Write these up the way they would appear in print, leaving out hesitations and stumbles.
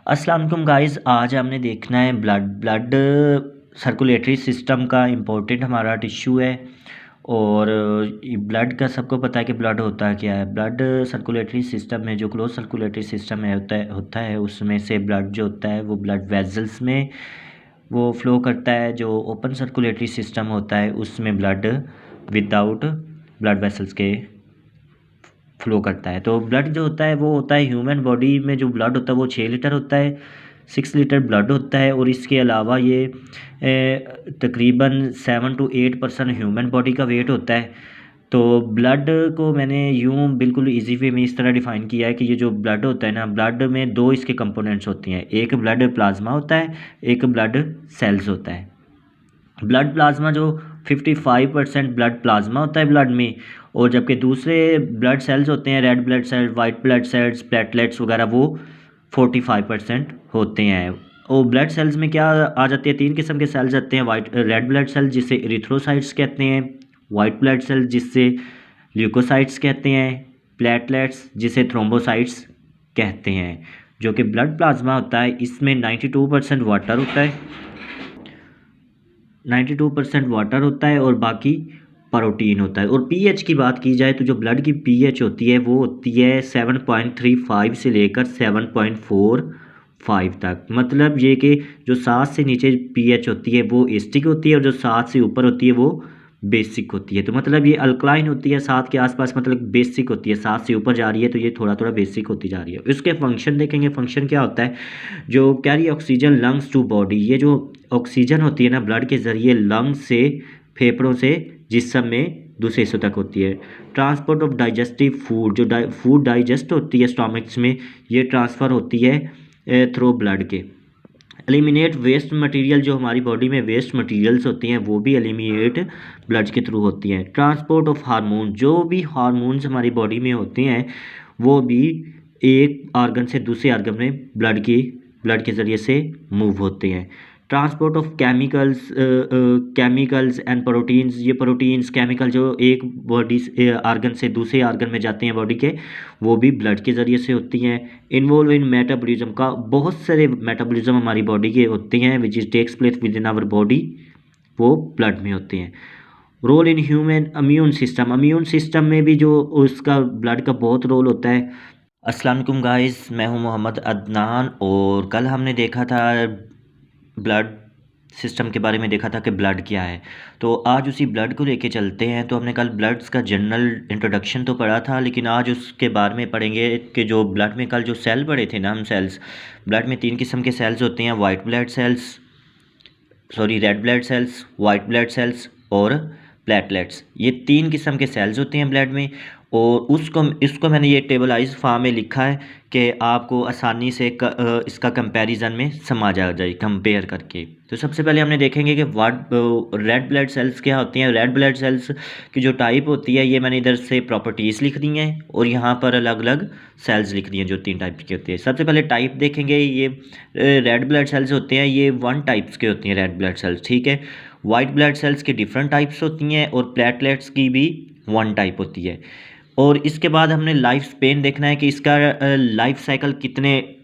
अस्सलाम वालेकुम गाइस। आज हमने देखना है ब्लड सर्कुलेटरी सिस्टम का इम्पोर्टेंट हमारा टिश्यू है। और ब्लड का सबको पता है कि ब्लड होता है क्या है। ब्लड सर्कुलेटरी सिस्टम में जो क्लोज सर्कुलेटरी सिस्टम है होता है उसमें से ब्लड जो होता है वो ब्लड वेजल्स में वो फ्लो करता है। जो ओपन सर्कुलेटरी सिस्टम होता है उसमें ब्लड विदाउट ब्लड वेसल्स के फ्लो करता है। तो ब्लड जो होता है वो होता है ह्यूमन बॉडी में जो ब्लड होता है वो 6 लीटर होता है। 6 लीटर ब्लड होता है। और इसके अलावा ये तकरीबन 7 to 8% ह्यूमन बॉडी का वेट होता है। तो ब्लड को मैंने यूं बिल्कुल इजी वे में इस तरह डिफ़ाइन किया है कि ये जो ब्लड होता है ना, ब्लड में दो इसके कंपोनेंट्स होती हैं। एक ब्लड प्लाज्मा होता है, एक ब्लड सेल्स होता है। ब्लड प्लाज्मा जो 55% ब्लड प्लाज्मा होता है ब्लड में, और जबकि दूसरे ब्लड सेल्स होते हैं, red blood cells, white blood cells, platelets वगैरह, वो 45% होते हैं। और ब्लड सेल्स में क्या आ जाती है, 3 किस्म के सेल्स आते हैं। रेड ब्लड सेल जिसे इरिथ्रोसाइट्स कहते हैं, वाइट ब्लड सेल जिसे ल्यूकोसाइट्स कहते हैं, प्लेटलेट्स जिसे थ्रोम्बोसाइट्स कहते हैं। जो कि ब्लड प्लाज्मा होता है इसमें 92% वाटर होता है, 92% वाटर होता है और बाकी प्रोटीन होता है। और पीएच की बात की जाए तो जो ब्लड की पीएच होती है वो होती है 7.35 से लेकर 7.45 तक। मतलब ये कि जो 7 से नीचे पीएच होती है वो एसिडिक होती है, और जो 7 से ऊपर होती है वो बेसिक होती है। तो मतलब ये अल्कलाइन होती है 7 के आसपास, मतलब बेसिक होती है। 7 से ऊपर जा रही है तो ये थोड़ा थोड़ा बेसिक होती जा रही है। इसके फंक्शन देखेंगे, फंक्शन क्या होता है। जो carry oxygen lungs to body, ये जो ऑक्सीजन होती है ना ब्लड के ज़रिए लंग्स से, फेफड़ों से जिस्म में दूसरे हिस्सों तक होती है। ट्रांसपोर्ट ऑफ डाइजेस्टिव फूड, जो फूड डाइजेस्ट होती है स्टमक्स में, ये ट्रांसफ़र होती है थ्रू ब्लड के। एलिमिनेट वेस्ट मटेरियल, जो हमारी बॉडी में वेस्ट मटेरियल्स होती हैं वो भी एलिमिनेट ब्लड के थ्रू होती हैं। ट्रांसपोर्ट ऑफ हार्मोन, जो भी हार्मोन्स हमारी बॉडी में होते हैं वो भी एक आर्गन से दूसरे आर्गन में ब्लड के ज़रिए से मूव होते हैं। Transport of chemicals and proteins, ये प्रोटीन्स केमिकल जो एक बॉडी आर्गन से दूसरे आर्गन में जाते हैं बॉडी के, वो भी ब्लड के ज़रिए से होती हैं। इन्वॉल्व इन मेटाबॉलिज्म, का बहुत सारे मेटाबॉलिज्म हमारी बॉडी के होते हैं which is takes place within our body, वो ब्लड में होते हैं। Role in human immune system, immune system में भी जो उसका ब्लड का बहुत रोल होता है। अस्सलाम वालेकुम गाइस, मैं हूं मोहम्मद अदनान। और कल हमने देखा था ब्लड सिस्टम के बारे में, देखा था कि ब्लड क्या है। तो आज उसी ब्लड को लेके चलते हैं। तो हमने कल ब्लड्स का जनरल इंट्रोडक्शन तो पढ़ा था, लेकिन आज उसके बारे में पढ़ेंगे कि जो ब्लड में कल जो सेल पढ़े थे ना हम, सेल्स, ब्लड में 3 किस्म के सेल्स होते हैं। Red blood cells, white blood cells और प्लेटलेट्स। ये 3 किस्म के सेल्स होते हैं ब्लड में। और इसको मैंने ये टेबलाइज फॉर्म में लिखा है कि आपको आसानी से इसका कंपैरिजन में समझ आ जाए कंपेयर करके। तो सबसे पहले हमने देखेंगे कि रेड ब्लड सेल्स क्या होती हैं। रेड ब्लड सेल्स की जो टाइप होती है, ये मैंने इधर से प्रॉपर्टीज़ लिख दी हैं और यहाँ पर अलग अलग सेल्स लिख दी हैं जो 3 टाइप की होती है। सबसे पहले टाइप देखेंगे। ये रेड ब्लड सेल्स होते हैं, ये 1 टाइप्स के होती हैं रेड ब्लड सेल्स, ठीक है। वाइट ब्लड सेल्स की डिफरेंट टाइप्स होती हैं और प्लेटलेट्स की भी 1 टाइप होती है। और इसके बाद हमने लाइफ स्पेन देखना है कि इसका लाइफ साइकिल कितने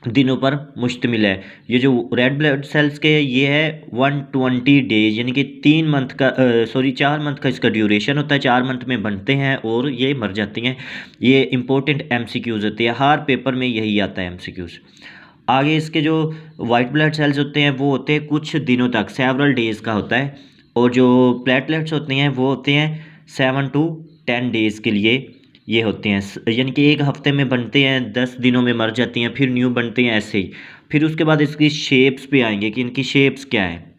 दिनों पर मुश्तमिल है। ये जो रेड ब्लड सेल्स के ये है 120 डेज, यानी कि 4 मंथ का इसका ड्यूरेशन होता है। 4 मंथ में बनते हैं और ये मर जाती हैं। ये इंपॉर्टेंट एमसीक्यूज़ होती है, हर पेपर में यही आता है एमसीक्यूज़। आगे इसके जो वाइट ब्लड सेल्स होते हैं वो होते हैं कुछ दिनों तक, सेवरल डेज़ का होता है। और जो प्लेटलेट्स होते हैं वो होते हैं 7 to 10 डेज़ के लिए ये होते हैं, यानी कि 1 हफ्ते में बनते हैं, 10 दिनों में मर जाती हैं, फिर न्यू बनते हैं, ऐसे ही। फिर उसके बाद इसकी शेप्स पे आएंगे कि इनकी शेप्स क्या है।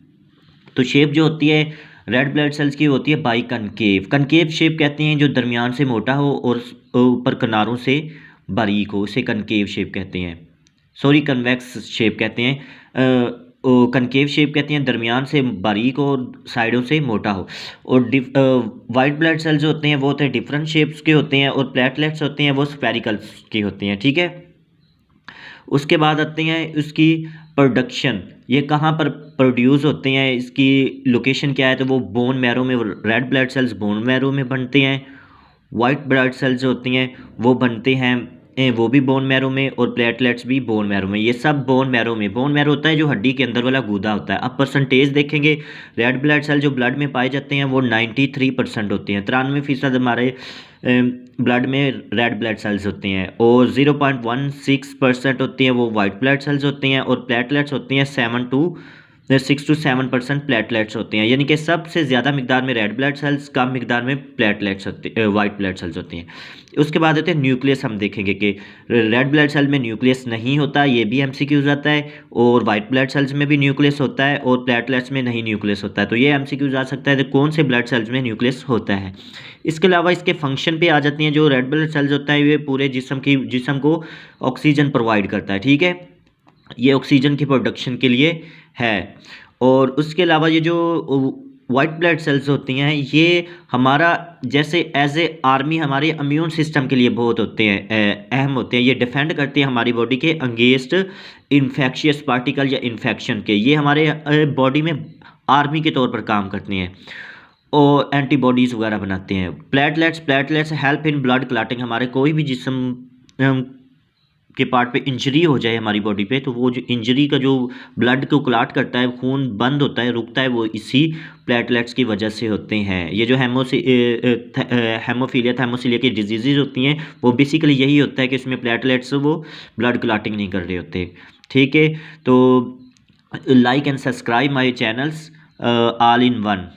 तो शेप जो होती है रेड ब्लड सेल्स की होती है बाई कनकेव। कनकेव शेप कहते हैं जो दरमियान से मोटा हो और ऊपर किनारों से बारीक हो, उसे कनकेव शेप कहते हैं। कन्वेक्स शेप कहते हैं। कनकेव शेप कहते हैं दरमियान से बारीक हो और साइडों से मोटा हो। और वाइट ब्लड सेल्स होते हैं वो होते हैं डिफरेंट शेप्स के होते हैं, और प्लेटलेट्स होते हैं वो स्फेरिकल्स की होती हैं, ठीक है। उसके बाद आते हैं उसकी प्रोडक्शन, ये कहाँ पर प्रोड्यूस होते हैं, इसकी लोकेशन क्या है। तो वो बोन मैरो में, red blood cells bone marrow में बनते हैं। वाइट ब्लड सेल्स होती हैं वो बनते हैं वो भी बोन मैरो में, और प्लेटलेट्स भी बोन मैरो में। ये सब बोन मैरो में। बोन मैरो होता है जो हड्डी के अंदर वाला गूदा होता है। अब परसेंटेज देखेंगे, रेड ब्लड सेल जो ब्लड में पाए जाते हैं वो 93% होते हैं। 93% हमारे ब्लड में रेड ब्लड सेल्स होते हैं, और 0.16% होती हैं वो वाइट ब्लड सेल्स होती हैं, और प्लेटलेट्स होती हैं 6 to 7% प्लेटलेट्स होते हैं। यानी कि सबसे ज़्यादा मिकदार में रेड ब्लड सेल्स, कम मिकदार में प्लेटलेट्स होते वाइट ब्लड सेल्स होती हैं। उसके बाद होते हैं न्यूक्लियस। हम देखेंगे कि रेड ब्लड सेल में न्यूक्लियस नहीं होता, ये भी एमसीक्यूज आता है, और वाइट ब्लड सेल्स में भी न्यूक्लियस होता है, और प्लेटलेट्स में नहीं न्यूक्लियस होता है। तो ये एमसीक्यूज आ सकता है, तो कौन से ब्लड सेल्स में न्यूक्लियस होता है। इसके अलावा इसके फंक्शन पे आ जाती हैं। जो रेड ब्लड सेल्स होता है ये पूरे जिस्म को ऑक्सीजन प्रोवाइड करता है, ठीक है, ये ऑक्सीजन की प्रोडक्शन के लिए है। और उसके अलावा ये जो वाइट ब्लड सेल्स होती हैं ये हमारा जैसे एज ए आर्मी हमारे इम्यून सिस्टम के लिए बहुत होते हैं, अहम होते हैं। ये डिफेंड करते हैं हमारी बॉडी के अगेंस्ट इन्फेक्शियस पार्टिकल या इन्फेक्शन के। ये हमारे बॉडी में आर्मी के तौर पर काम करते हैं, और एंटीबॉडीज़ वगैरह बनाते हैं। Platelets help in blood clotting. हमारे कोई भी जिस्म के पार्ट पे इंजरी हो जाए हमारी बॉडी पे, तो वो जो इंजरी का जो ब्लड को क्लॉट करता है, खून बंद होता है, रुकता है, वो इसी प्लेटलेट्स की वजह से होते हैं। ये जो हेमोफीलिया थैमोसीलिया की डिजीज़ होती हैं वो बेसिकली यही होता है कि इसमें प्लेटलेट्स वो ब्लड क्लॉटिंग नहीं कर रहे होते, ठीक है। तो like and subscribe my channels all in one.